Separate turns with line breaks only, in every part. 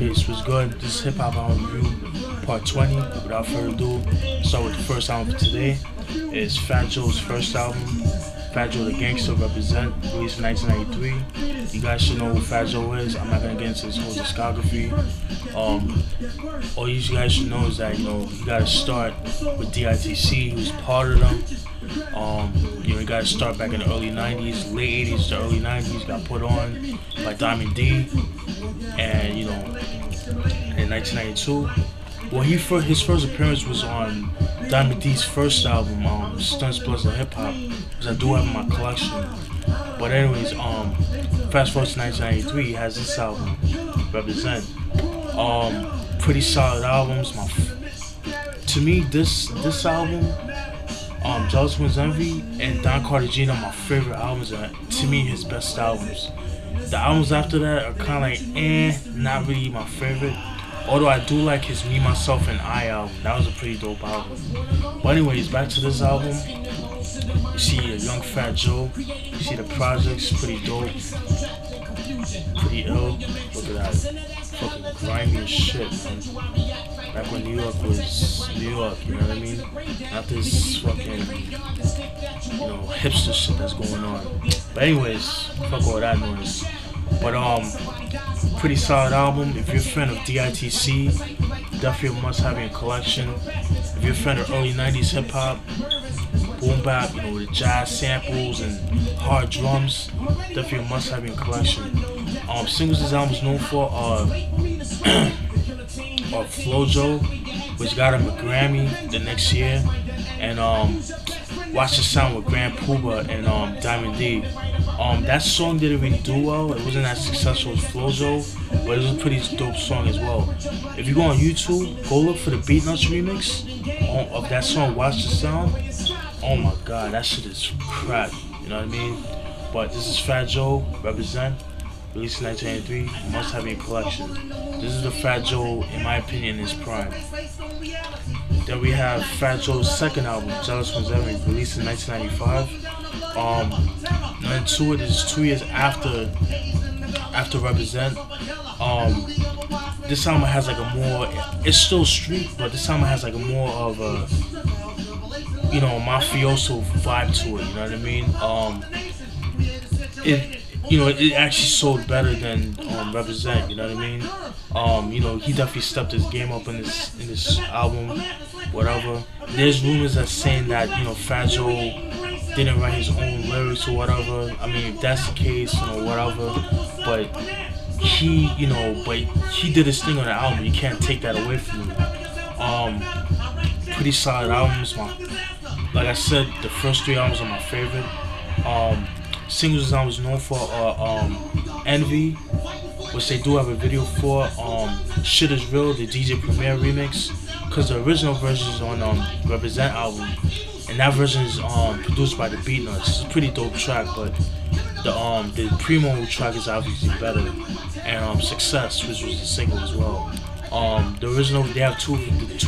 anyways, what's good? This is Hip Hop Album Review Part 20. Without further ado, start with the first album for today. It's Fat Joe's first album, Fat Joe Da Gangsta Represent, released in 1993. You guys should know who Fat Joe is. I'm not gonna get into his whole discography. All you guys should know is that you gotta start with D.I.T.C. who's part of them. You gotta start back in the early 90s, late 80s to early 90s. Got put on by Diamond D, and in 1992. Well, his first appearance was on Diamond D's first album, Stunts Plus and Hip Hop, which I do have in my collection. But anyways, fast forward to 1993, he has this album, Represent. Pretty solid albums. To me, this album, Jealous One's Envy and Don Cartagena are my favorite albums, and to me, his best albums. The albums after that are kind of like, not really my favorite. Although I do like his Me, Myself, and I album. That was a pretty dope album. But anyways, back to this album. You see a young Fat Joe. You see the projects, pretty dope. Pretty ill. Look at that. Fucking grimy as shit, man. Back when New York was New York, you know what I mean? Not this fucking, hipster shit that's going on. But anyways, fuck all that noise. But pretty solid album. If you're a fan of D.I.T.C, definitely a must have in your collection. If you're a fan of early 90s hip hop, boom bap, with the jazz samples and hard drums, definitely a must have in your collection. Singles this album is known for are Flojo, which got him a Grammy the next year, and Watch the Sound with Grand Puba and Diamond D. That song didn't really do well. It wasn't as successful as Flojo, but it was a pretty dope song as well. If you go on YouTube, go look for the Beatnuts remix of that song, Watch the Sound. Oh my god, that shit is crap, you know what I mean? But this is Fat Joe, Represent, released in 1993, must have in your collection. This is the Fat Joe, in my opinion, in his prime. Then we have Fat Joe's second album, Jealous One's Envy, released in 1995. And to it is 2 years after Represent. This album has like a more, it's still street, but this album has like a more of a, mafioso vibe to it, you know what I mean? It actually sold better than Represent, you know what I mean? He definitely stepped his game up in this album, whatever. There's rumors that saying that, Fat Joe didn't write his own lyrics or whatever. I mean, if that's the case, whatever. But he did his thing on the album. You can't take that away from him. Pretty solid albums. Like I said, the first 3 albums are my favorite. Singles I was known for Envy, which they do have a video for. Shit Is Real, the DJ Premier remix, because the original version is on Represent album, and that version is produced by the Beatnuts. It's a pretty dope track, but the Primo track is obviously better. And Success, which was the single as well. The original, they have two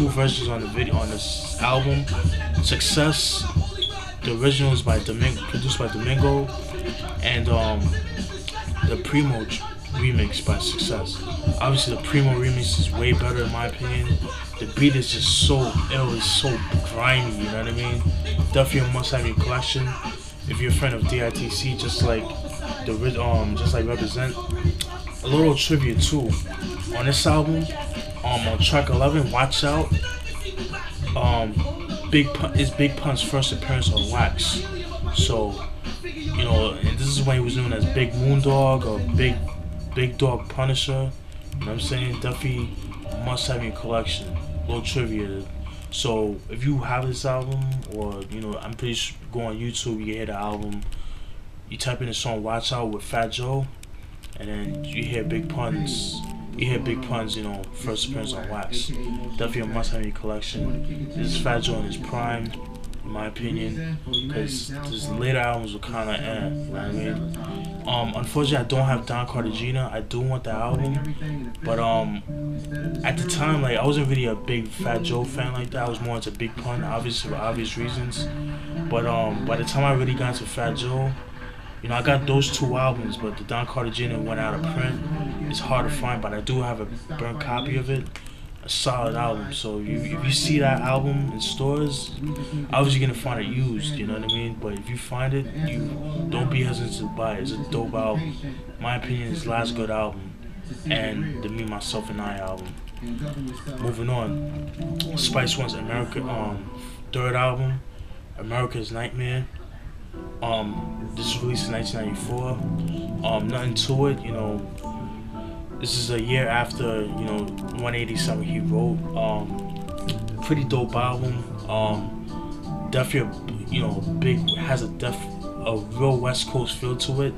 versions on the video on this album. Success, the original is produced by Domingo, and the Primo remix by Success. Obviously, the Primo remix is way better in my opinion. The beat is just so ill, it's so grimy, you know what I mean? Definitely a must-have in your collection. If you're a friend of D.I.T.C, just like Represent. A little trivia too. On this album, on track 11, Watch Out, it's Big Pun's first appearance on Wax. So, and this is when he was known as Big Moondog or Big Dog Punisher. You know what I'm saying? Definitely must have in your collection. Little trivia. So if you have this album, or I'm pretty sure, go on YouTube, you can hear the album. You type in the song Watch Out with Fat Joe, and then you hear Big Pun's first appearance on Wax. Definitely a must have in your collection. This is Fat Joe in his prime, in my opinion, because his later albums were kind of you know what I mean? Unfortunately, I don't have Don Cartagena. I do want the album, but at the time, I wasn't really a big Fat Joe fan like that. I was more into Big Pun, obviously for obvious reasons. But by the time I really got into Fat Joe, I got those 2 albums, but the Don Cartagena went out of print. it's hard to find, but I do have a burnt copy of it. A solid album. So if you see that album in stores, obviously you're gonna find it used, you know what I mean? But if you find it, you don't be hesitant to buy it. It's a dope album. My opinion, is last good album, and the Me, Myself, and I album. Moving on, Spice One's Amerikkka, third album, Amerikka's Nightmare. This was released in 1994. Nothing to it, you know. This is a year after, you know, 187 he wrote. Pretty dope album. Definitely, you know, has a real West Coast feel to it.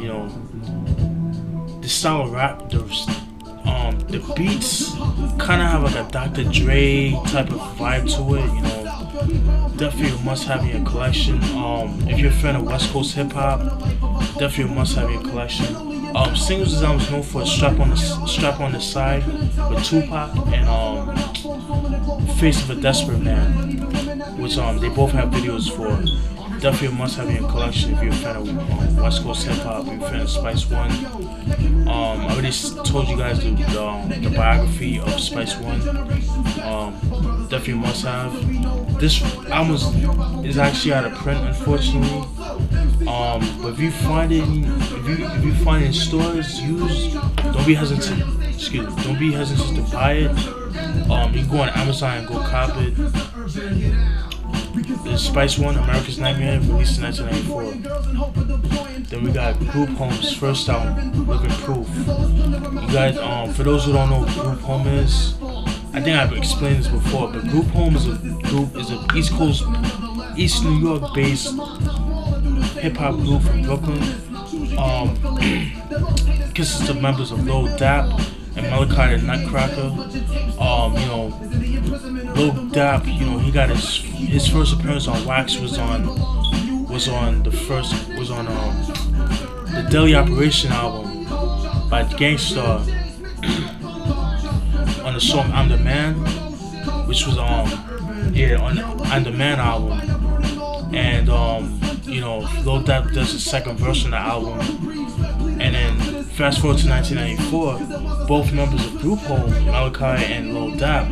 You know, the style of rap, the beats kind of have like a Dr. Dre type of vibe to it. You know, definitely a must-have in your collection. If you're a fan of West Coast hip hop, definitely a must-have in your collection. Singles is known for Strap on the Side with Tupac and Face of a Desperate Man, which they both have videos for. Definitely a must-have in your collection if you're a fan of West Coast hip hop, if you're a fan of Spice One. I already told you guys the biography of Spice One. Definitely a must-have. This album is actually out of print, unfortunately. But if you find it, if you find it in stores used, don't be hesitant. Don't be hesitant to buy it. You can go on Amazon and go cop it. The Spice One, Amerikka's Nightmare, released in 1994. Then we got Group Home's first album, Livin Proof. You guys, for those who don't know what Group Home is, I think I've explained this before, but Group Home is a East New York based hip hop group from Brooklyn. Consists of members of Lil Da and Amerikkka the Nutcracker. You know, Lil Da, you know, he got his first appearance on Wax was on the Daily Operation album by Gangsta on the song I'm the Man, which was on the I'm the Man album. And you know, Lil Da does the second verse on the album. And then fast forward to 1994, both members of Group Home, Amerikkka and Lil Da,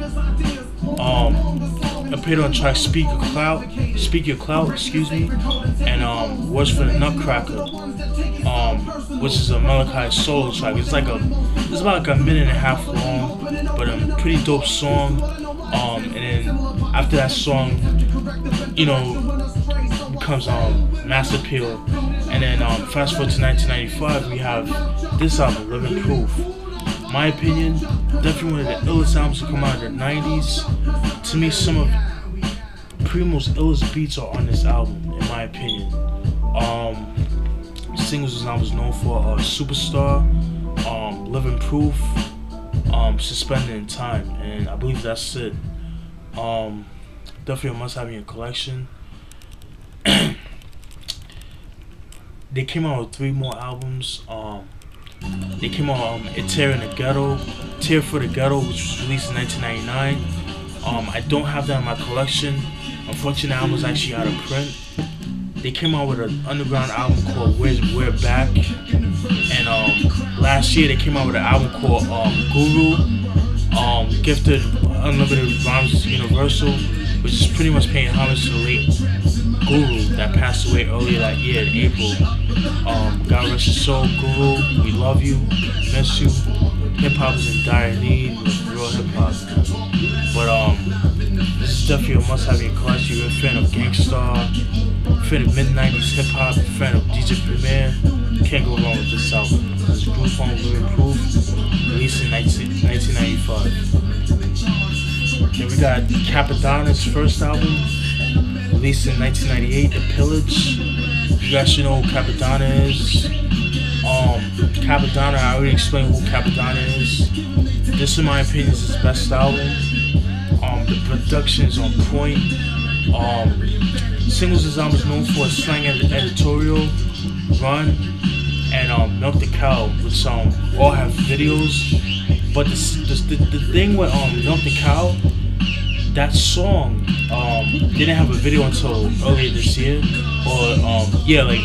appeared on track Speak Your Clout, excuse me, and Words for the Nutcracker, which is Amerikkka's solo track. It's about like a minute and a half long, but a pretty dope song. And then after that song, you know, becomes Mass Appeal. And then fast forward to 1995, we have this album, Livin Proof. My opinion, definitely one of the illest albums to come out in the 90s. To me, some of Primo's illest beats are on this album, in my opinion. Singles I was known for Superstar, Livin Proof, Suspended in Time, and I believe that's it. Definitely a must-have in your collection. They came out with 3 more albums. They came out Tear for the Ghetto, which was released in 1999. I don't have that in my collection. Unfortunately, the album was actually out of print. They came out with an underground album called We're Back. And last year they came out with an album called Guru, Gifted Unlimited Rhymes Universal, which is pretty much paying homage to the late Guru that passed away earlier that year in April. God rest your soul, Guru. We love you, miss you. Hip hop is in dire need of real hip hop, man. But this is definitely a must-have in your collection. You're a fan of Gangstar, fan of mid-90s hip hop, fan of DJ Premier. You can't go wrong with this album. This Group Home Livin Proof, released in 1995. Then we got Cappadonna's first album, released in 1998, The Pillage. You guys should know who Cappadonna is. Cappadonna, I already explained who Cappadonna is. This, in my opinion, is his best album. The production is on point. Singles his album is known for his slang editorial, Run, and Milk the Cow, which all have videos. But the thing with Milk the Cow, that song didn't have a video until earlier this year, or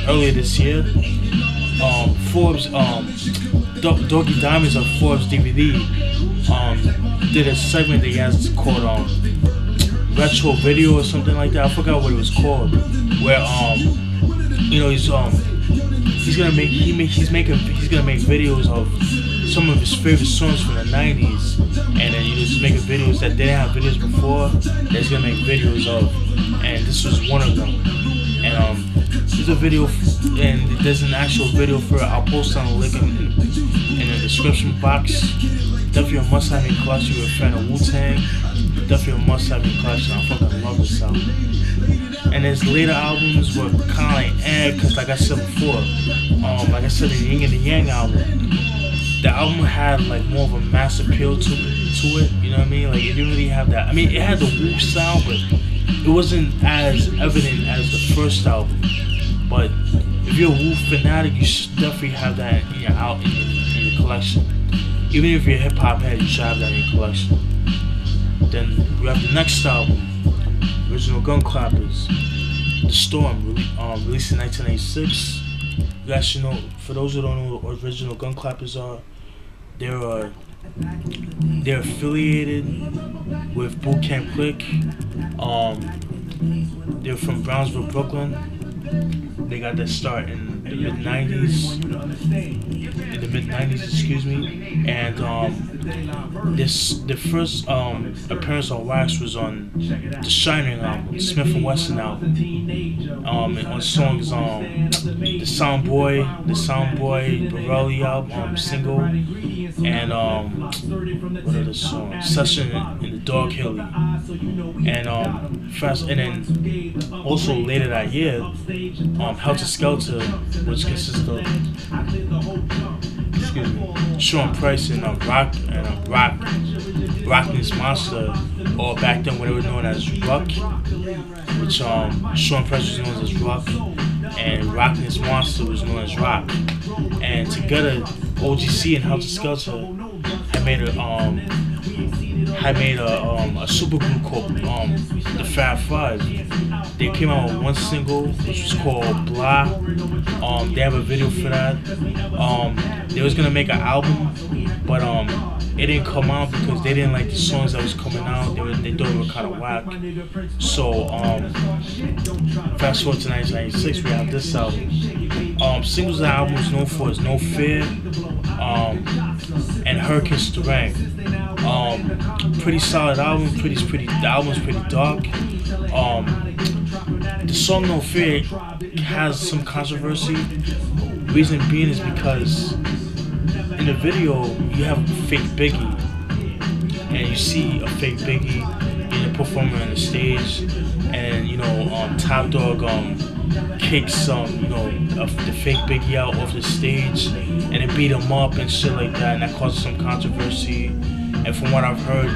earlier this year. Forbes Doggy Diamonds of Forbes DVD did a segment that he has called retro video or something like that. I forgot what it was called. Where you know, he's gonna make videos of some of his favorite songs from the 90s, and then he's making videos that they didn't have videos before that he's gonna make videos of, and this was one of them. And there's a video and there's an actual video for it. I'll post on the link in the description box. Definitely a must-have in collection. If you're a fan of Wu-Tang, definitely a must-have in collection. I fucking love this album. And his later albums were kind of like because like I said before, like I said, the Yin and the Yang album, the album had like more of a mass appeal to it. You know what I mean? Like it didn't really have that. I mean, it had the Wu sound, but it wasn't as evident as the first album. But if you're a Wu fanatic, you should definitely have that in your collection. Even if you're a hip hop head, you should have that in your collection. Then we have the next album, Original Gunn Clappaz, The Storm, released in 1996. You guys should know, for those who don't know what Original Gunn Clappaz are, they're affiliated with Boot Camp Click. They're from Brownsville, Brooklyn. They got their start in the mid-90s. Excuse me. And the first appearance on wax was on the Shining album, the Smith & Wesson album. And on songs the Soundboy Borelli album single, and what are the songs? Session in the Dog Hilly, and then also later that year, Helter Skelter, which consists of Sean Price and Rockness Monster, or back then when they were known as Ruck, which Sean Price was known as Ruck, and Rockness Monster was known as Rock. And together, O.G.C and Helter Skelter had made a supergroup called the Fab Five. They came out with one single, which was called Blah. They have a video for that. They was gonna make an album, but it didn't come out because they didn't like the songs that was coming out. They thought it were kind of whack. So fast forward to 1996, we have this album. Singles the album is known for is No Fear, and Hurricane Strength. Pretty solid album. The album's pretty dark. The song No Fear has some controversy. Reason being is because in the video you have fake Biggie, and you see a fake Biggie being a performer on the stage, and Top Dog kicks the fake Biggie out off the stage, and it beat him up and shit like that, and that caused some controversy. And from what I've heard,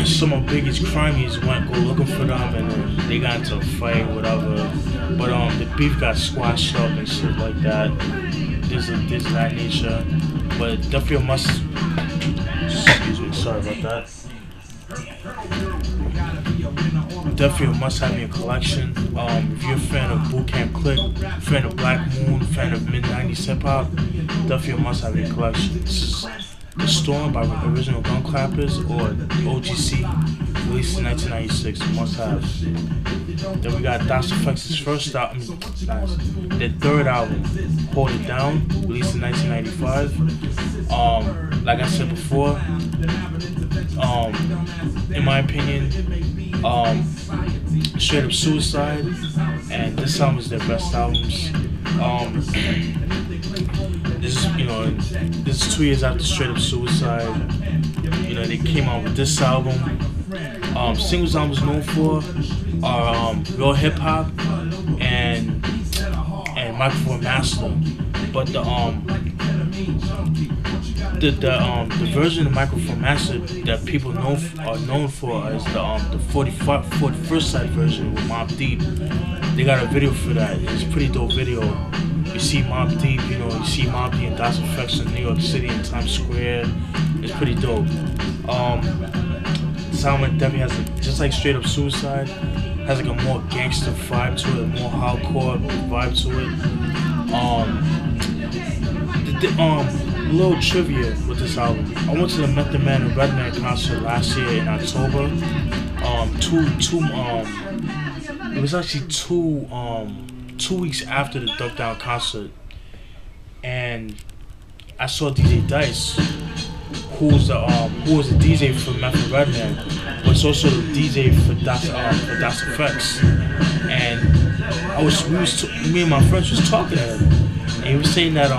some of Biggie's crimies went go looking for them, and they got into a fight or whatever. But the beef got squashed up and shit like that. There's that nature, but definitely a must. Excuse me, sorry about that. Definitely a must-have in your collection. If you're a fan of Boot Camp Click, fan of Black Moon, fan of mid-90s hip-hop, definitely a must-have in your collection. This is The Storm by Original Gunn Clappaz, or O.G.C, released in 1996, must-have. Then we got D.I.T.C's first album, their third album, Hold It Down, released in 1995. Like I said before, in my opinion, Straight Up Suicide and this album is their best albums. This is 2 years after Straight Up Suicide. They came out with this album. Singles albums known for are Real Hip Hop and Microphone Master, but the version of Microphone Master that people are known for is the 41st Side version with Mobb Deep. They got a video for that. It's a pretty dope video. You see Mobb Deep, you see Mobb Deep and D.I.T.C in New York City in Times Square. It's pretty dope. This album definitely has just like Straight Up Suicide, has like a more gangster vibe to it, more hardcore vibe to it. little trivia with this album. I went to the Method Man and Redman concert last year in October. It was actually two weeks after the Duck Down concert, and I saw DJ D.I.T.C, who was the DJ for Method Redman, but it's also the DJ for D.I.T.C, and me and my friends was talking to him, and he was saying that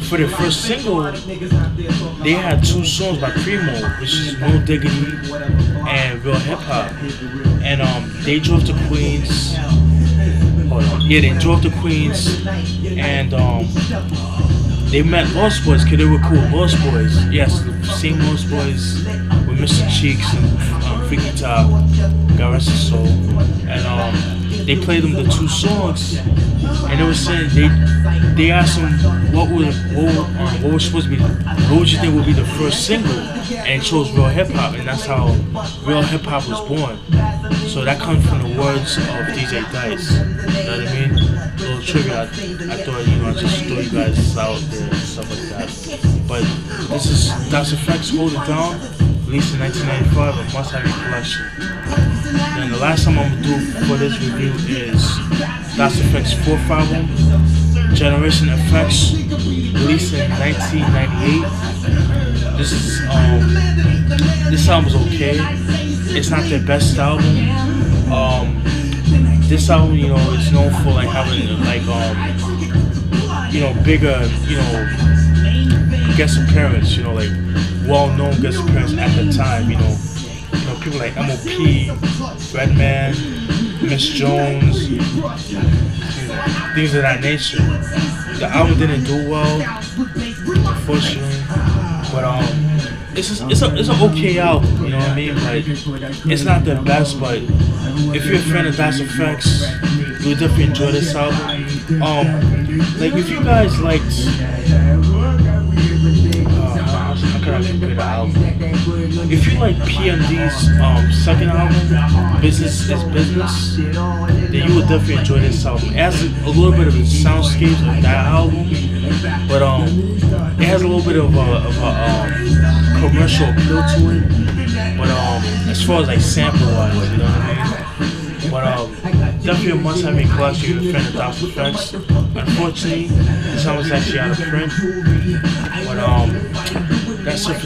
for their first single, they had 2 songs by Primo, which is No Diggity and Real Hip Hop, and they drove to Queens. They drove to Queens, and they met Lost Boys because they were cool. Lost Boys, yes, the same Lost Boys with Mr. Cheeks and Freaky Top, God rest his soul, and they played them the 2 songs, and they were saying they asked him what was supposed to be, what would you think would be the first single, and he chose Real Hip Hop, and that's how Real Hip Hop was born. So that comes from the words of DJ D.I.T.C. You know what I mean? A little trivia. I thought, I just throw you guys out there and stuff like that. But this is EFX Hold It Down, released in 1995, a must-have collection. And the last time I'm gonna do for this review is EFX 4th album, Generation EFX, released in 1998. This album is okay. It's not their best album. This album, is known for like having bigger, guest appearance, like well-known guest appearance at the time, people like M.O.P., Redman, Miss Jones, things of that nature. The album didn't do well, unfortunately, but it's an okay album, you know what I mean? Like, it's not the best, but if you're a fan of EFX, you'll definitely enjoy this album. Like, if you guys liked, how can I compare the album? If you like PMD's second album, Business is Business, then you will definitely enjoy this album. It has a little bit of the soundscapes of that album, but it has a little bit of a commercial appeal to it. But as far as like sample wise, you know what I mean? But definitely a must-have in collection if you're a fan of EFX. Unfortunately, this album is actually out of print. But that's it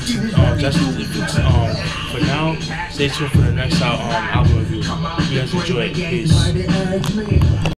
for now. Stay tuned for the next album review. You guys enjoy it. Peace.